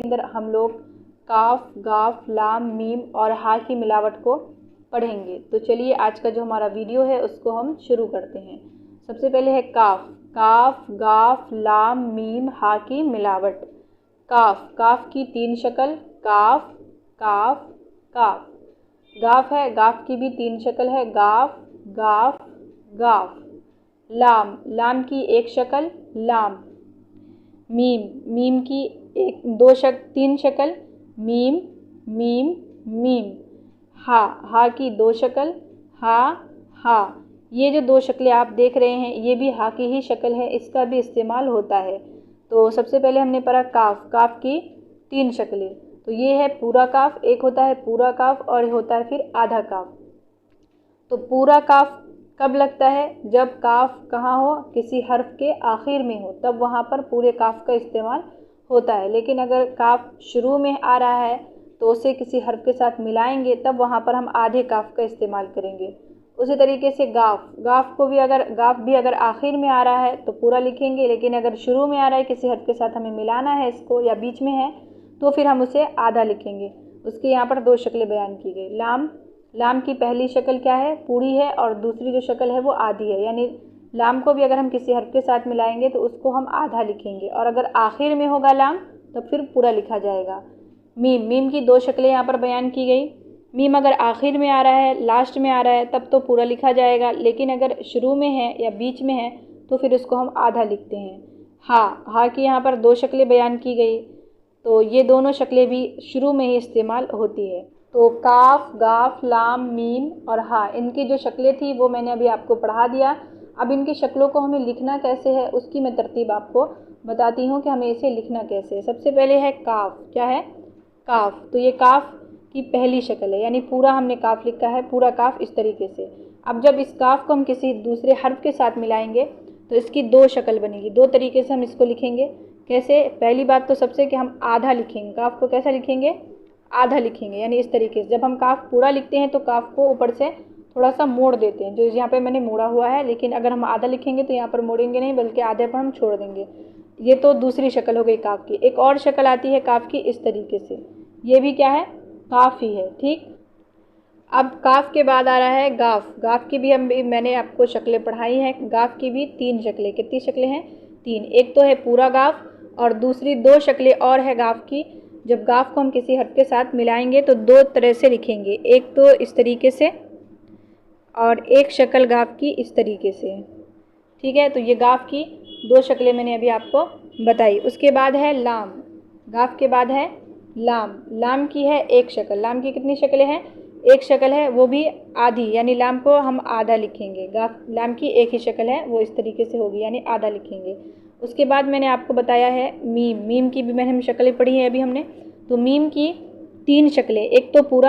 अंदर हम लोग काफ, गाफ, लाम, मीम और हा की मिलावट को पढ़ेंगे। तो चलिए आज का जो हमारा वीडियो है उसको हम शुरू करते हैं। सबसे पहले है काफ। काफ, गाफ, लाम, मीम, हा की मिलावट। काफ, काफ की 3 शक्ल, काफ, काफ, काफ। गाफ है, गाफ की भी 3 शक्ल है, गाफ, गाफ, गाफ। लाम, लाम की 1 शक्ल, लाम। मीम, मीम की 3 शक्ल, मीम, मीम, मीम। हा, हा की 2 शक्ल, हा, हा। ये जो 2 शक्लें आप देख रहे हैं ये भी हा की ही शक्ल है, इसका भी इस्तेमाल होता है। तो सबसे पहले हमने पढ़ा काफ। काफ की 3 शक्लें, तो ये है पूरा काफ, एक होता है पूरा काफ और होता है फिर आधा काफ। तो पूरा काफ कब लगता है? जब काफ कहाँ हो? किसी हर्फ के आखिर में हो, तब वहाँ पर पूरे काफ का इस्तेमाल होता है। लेकिन अगर काफ शुरू में आ रहा है तो उसे किसी हर्फ के साथ मिलाएंगे, तब वहाँ पर हम आधे काफ का इस्तेमाल करेंगे। उसी तरीके से गाफ, गाफ भी अगर आखिर में आ रहा है तो पूरा लिखेंगे, लेकिन अगर शुरू में आ रहा है किसी हर्फ के साथ हमें मिलाना है इसको या बीच में है तो फिर हम उसे आधा लिखेंगे। उसकी यहाँ पर 2 शक्लें बयान की गई। लाम, लाम की पहली शक्ल क्या है? पूरी है, और दूसरी जो शक्ल है वो आधी है। यानी लाम को भी अगर हम किसी हर्फ के साथ मिलाएंगे तो उसको हम आधा लिखेंगे, और अगर आखिर में होगा लाम तो फिर पूरा लिखा जाएगा। मीम, मीम की 2 शक्लें यहाँ पर बयान की गई। मीम अगर आखिर में आ रहा है, लास्ट में आ रहा है, तब तो पूरा लिखा जाएगा, लेकिन अगर शुरू में है या बीच में है तो फिर उसको हम आधा लिखते हैं। हा, हा की यहाँ पर 2 शक्लें बयान की गई, तो ये दोनों शक्लें भी शुरू में ही इस्तेमाल होती है। तो काफ, गाफ, लाम, मीम और हा, इनकी जो शक्लें थी वो मैंने अभी आपको पढ़ा दिया। अब इनकी शक्लों को हमें लिखना कैसे है उसकी मैं तरतीब आपको बताती हूँ कि हमें इसे लिखना कैसे है। सबसे पहले है काफ। क्या है? काफ। तो ये काफ की पहली शक्ल है, यानी पूरा हमने काफ लिखा है, पूरा काफ इस तरीके से। अब जब इस काफ को हम किसी दूसरे हर्फ के साथ मिलाएंगे तो इसकी 2 शक्ल बनेगी। 2 तरीके से हम इसको लिखेंगे। कैसे? पहली बात तो सबसे कि हम आधा लिखेंगे। काफ को कैसा लिखेंगे? आधा लिखेंगे, यानी इस तरीके से। जब हम काफ पूरा लिखते हैं तो काफ को ऊपर से थोड़ा सा मोड़ देते हैं, जो यहाँ पे मैंने मोड़ा हुआ है, लेकिन अगर हम आधा लिखेंगे तो यहाँ पर मोड़ेंगे नहीं, बल्कि आधे पर हम छोड़ देंगे। ये तो दूसरी शक्ल हो गई काफ की। एक और शक्ल आती है काफ की इस तरीके से, ये भी क्या है? काफ ही है। ठीक, अब काफ के बाद आ रहा है गाफ। गाफ की भी मैंने आपको शक्लें पढ़ाई हैं। गाफ की भी 3 शक्लें। कितनी शक्लें हैं? 3। एक तो है पूरा गाफ और दूसरी 2 शक्लें और है गाफ की। जब गाफ को हम किसी हर्फ के साथ मिलाएंगे तो 2 तरह से लिखेंगे, एक तो इस तरीके से और एक शक्ल गाफ की इस तरीके से। ठीक है, तो ये गाफ की 2 शक्लें मैंने अभी आपको बताई। उसके बाद है लाम। गाफ के बाद है लाम। लाम की है 1 शक्ल। लाम की कितनी शक्लें हैं? 1 शक्ल है, वो भी आधी, यानी लाम को हम आधा लिखेंगे। लाम की 1 ही शक्ल है, वो इस तरीके से होगी, यानी आधा लिखेंगे। उसके बाद मैंने आपको बताया है मीम। मीम की भी मैंने शक्लें पढ़ी हैं अभी हमने। तो मीम की 3 शक्लें, एक तो पूरा